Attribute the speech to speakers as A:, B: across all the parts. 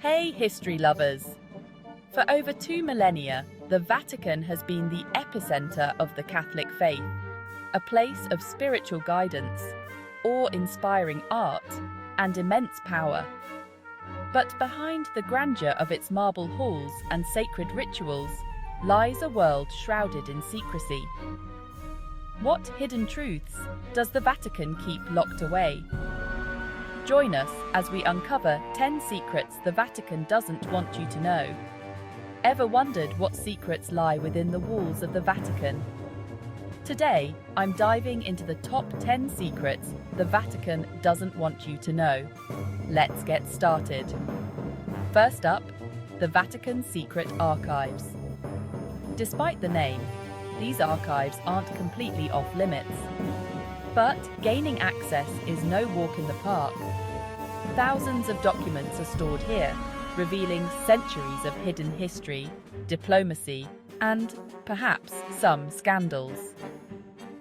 A: Hey, history lovers! For over 2 millennia, the Vatican has been the epicenter of the Catholic faith, a place of spiritual guidance, awe-inspiring art, and immense power. But behind the grandeur of its marble halls and sacred rituals lies a world shrouded in secrecy. What hidden truths does the Vatican keep locked away? Join us as we uncover 10 secrets the Vatican doesn't want you to know. Ever wondered what secrets lie within the walls of the Vatican? Today, I'm diving into the top 10 secrets the Vatican doesn't want you to know. Let's get started. First up, the Vatican Secret Archives. Despite the name, these archives aren't completely off-limits. But gaining access is no walk in the park. Thousands of documents are stored here, revealing centuries of hidden history, diplomacy, and, perhaps, some scandals.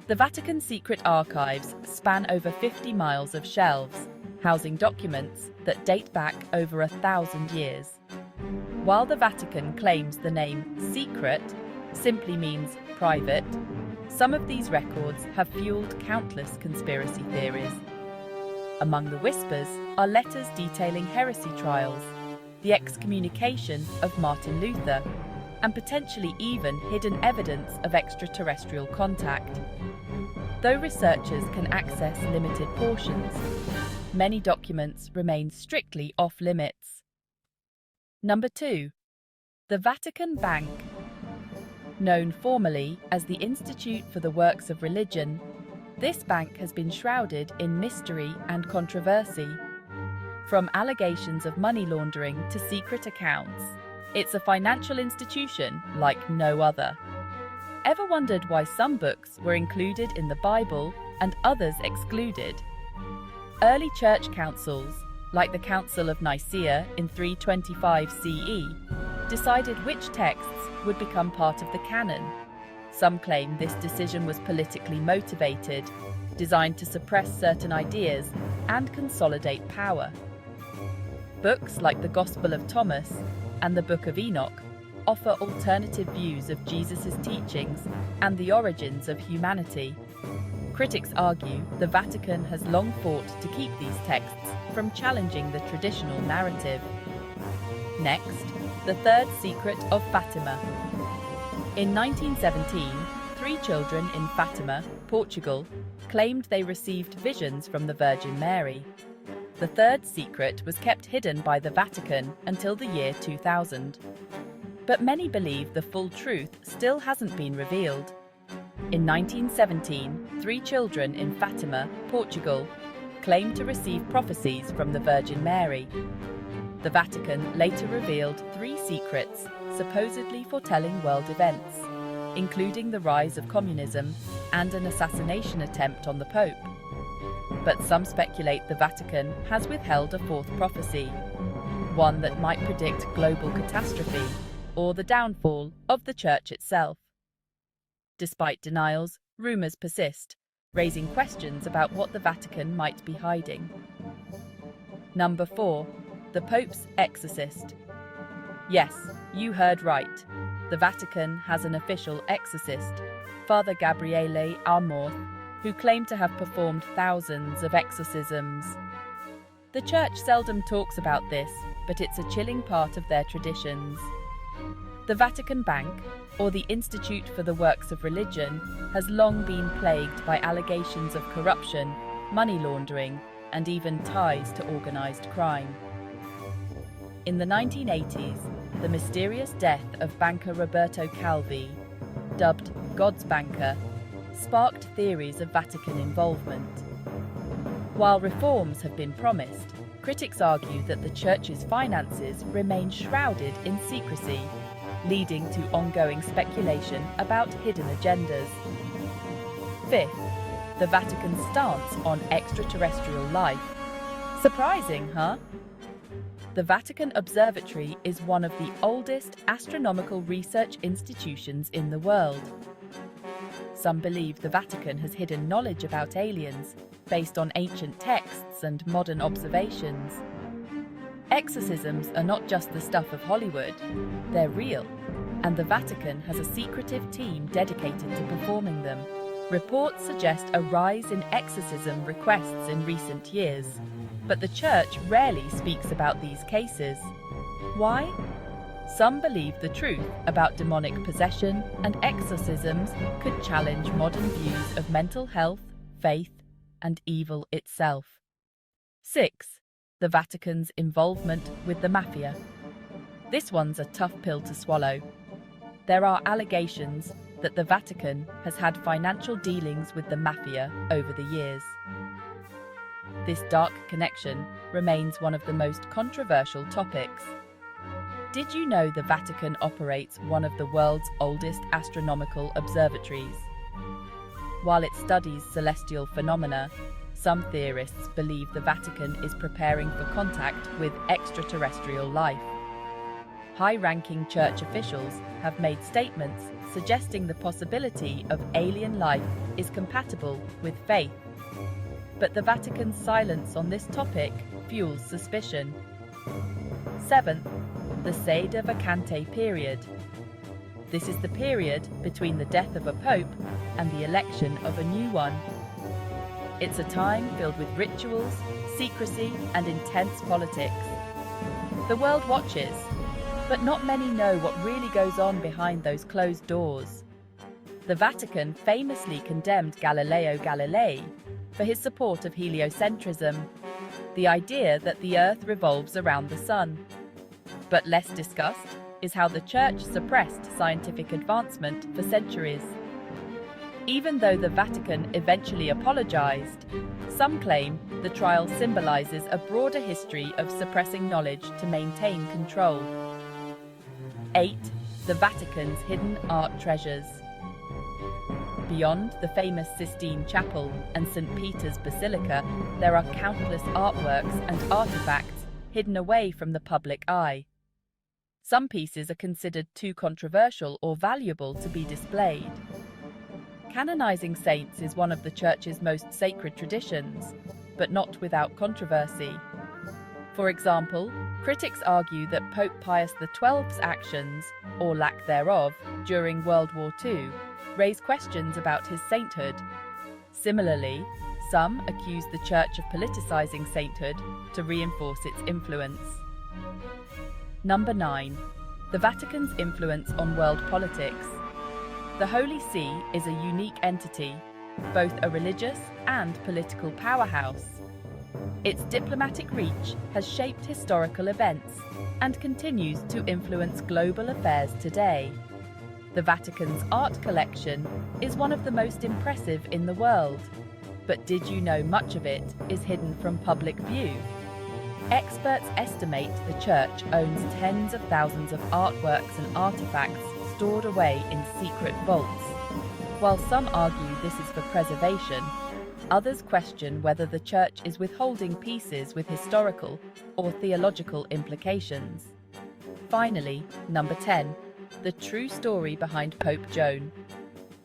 A: The Vatican Secret Archives span over 50 miles of shelves, housing documents that date back over 1,000 years. While the Vatican claims the name secret simply means private, some of these records have fueled countless conspiracy theories. Among the whispers are letters detailing heresy trials, the excommunication of Martin Luther, and potentially even hidden evidence of extraterrestrial contact. Though researchers can access limited portions, many documents remain strictly off-limits. Number 2. The Vatican Bank. Known formally as the Institute for the Works of Religion, this bank has been shrouded in mystery and controversy. From allegations of money laundering to secret accounts, it's a financial institution like no other. Ever wondered why some books were included in the Bible and others excluded? Early church councils, like the Council of Nicaea in 325 CE, decided which texts would become part of the canon. Some claim this decision was politically motivated, designed to suppress certain ideas and consolidate power. Books like the Gospel of Thomas and the Book of Enoch offer alternative views of Jesus' teachings and the origins of humanity. Critics argue the Vatican has long fought to keep these texts from challenging the traditional narrative. Next, the third secret of Fatima. In 1917, 3 children in Fatima, Portugal, claimed they received visions from the Virgin Mary. The third secret was kept hidden by the Vatican until the year 2000. But many believe the full truth still hasn't been revealed. In 1917, 3 children in Fatima, Portugal, claimed to receive prophecies from the Virgin Mary. The Vatican later revealed 3 secrets supposedly foretelling world events, including the rise of communism and an assassination attempt on the Pope. But some speculate the Vatican has withheld a 4th prophecy, one that might predict global catastrophe or the downfall of the Church itself. Despite denials, rumors persist, raising questions about what the Vatican might be hiding. Number 4. The Pope's exorcist. Yes, you heard right. The Vatican has an official exorcist, Father Gabriele Amorth, who claimed to have performed thousands of exorcisms. The Church seldom talks about this, but it's a chilling part of their traditions. The Vatican Bank, or the Institute for the Works of Religion, has long been plagued by allegations of corruption, money laundering, and even ties to organized crime. In the 1980s, the mysterious death of banker Roberto Calvi, dubbed God's banker, sparked theories of Vatican involvement. While reforms have been promised, critics argue that the Church's finances remain shrouded in secrecy, leading to ongoing speculation about hidden agendas. 5th, the Vatican's stance on extraterrestrial life. Surprising, huh? The Vatican Observatory is one of the oldest astronomical research institutions in the world. Some believe the Vatican has hidden knowledge about aliens based on ancient texts and modern observations. Exorcisms are not just the stuff of Hollywood, they're real, and the Vatican has a secretive team dedicated to performing them. Reports suggest a rise in exorcism requests in recent years, but the Church rarely speaks about these cases. Why? Some believe the truth about demonic possession and exorcisms could challenge modern views of mental health, faith, and evil itself. 6. The Vatican's involvement with the mafia. This one's a tough pill to swallow. There are allegations that the Vatican has had financial dealings with the mafia over the years. This dark connection remains one of the most controversial topics. Did you know the Vatican operates one of the world's oldest astronomical observatories? While it studies celestial phenomena, some theorists believe the Vatican is preparing for contact with extraterrestrial life. High-ranking church officials have made statements suggesting the possibility of alien life is compatible with faith. But the Vatican's silence on this topic fuels suspicion. 7. The Sede Vacante period. This is the period between the death of a pope and the election of a new one. It's a time filled with rituals, secrecy, and intense politics. The world watches, but not many know what really goes on behind those closed doors. The Vatican famously condemned Galileo Galilei for his support of heliocentrism, the idea that the Earth revolves around the Sun. But less discussed is how the Church suppressed scientific advancement for centuries. Even though the Vatican eventually apologized, some claim the trial symbolizes a broader history of suppressing knowledge to maintain control. 8. The Vatican's hidden art treasures. Beyond the famous Sistine Chapel and St. Peter's Basilica, there are countless artworks and artifacts hidden away from the public eye. Some pieces are considered too controversial or valuable to be displayed. Canonizing saints is one of the Church's most sacred traditions, but not without controversy. For example, critics argue that Pope Pius XII's actions, or lack thereof, during World War II raise questions about his sainthood. Similarly, some accuse the Church of politicizing sainthood to reinforce its influence. Number 9. The Vatican's influence on world politics. The Holy See is a unique entity, both a religious and political powerhouse. Its diplomatic reach has shaped historical events and continues to influence global affairs today. The Vatican's art collection is one of the most impressive in the world, but did you know much of it is hidden from public view? Experts estimate the Church owns tens of thousands of artworks and artifacts stored away in secret vaults. While some argue this is for preservation, others question whether the Church is withholding pieces with historical or theological implications. Finally, number 10. The true story behind Pope Joan.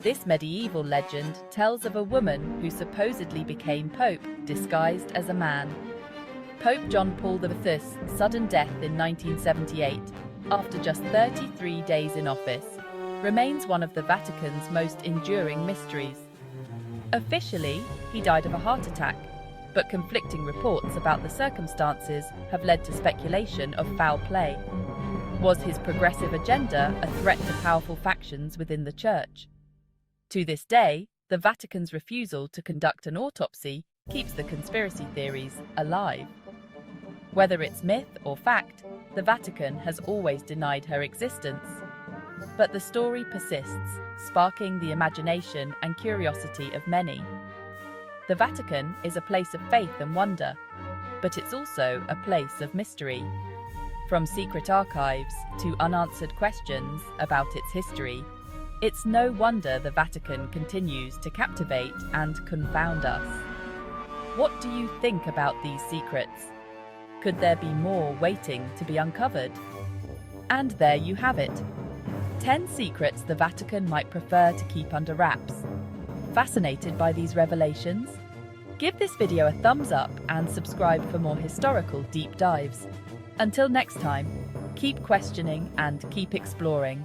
A: This medieval legend tells of a woman who supposedly became Pope disguised as a man. Pope John Paul V's sudden death in 1978, after just 33 days in office, remains one of the Vatican's most enduring mysteries. Officially, he died of a heart attack, but conflicting reports about the circumstances have led to speculation of foul play. Was his progressive agenda a threat to powerful factions within the Church? To this day, the Vatican's refusal to conduct an autopsy keeps the conspiracy theories alive. Whether it's myth or fact, the Vatican has always denied her existence. But the story persists, sparking the imagination and curiosity of many. The Vatican is a place of faith and wonder, but it's also a place of mystery. From secret archives to unanswered questions about its history, it's no wonder the Vatican continues to captivate and confound us. What do you think about these secrets? Could there be more waiting to be uncovered? And there you have it. 10 secrets the Vatican might prefer to keep under wraps. Fascinated by these revelations? Give this video a thumbs up and subscribe for more historical deep dives. Until next time, keep questioning and keep exploring.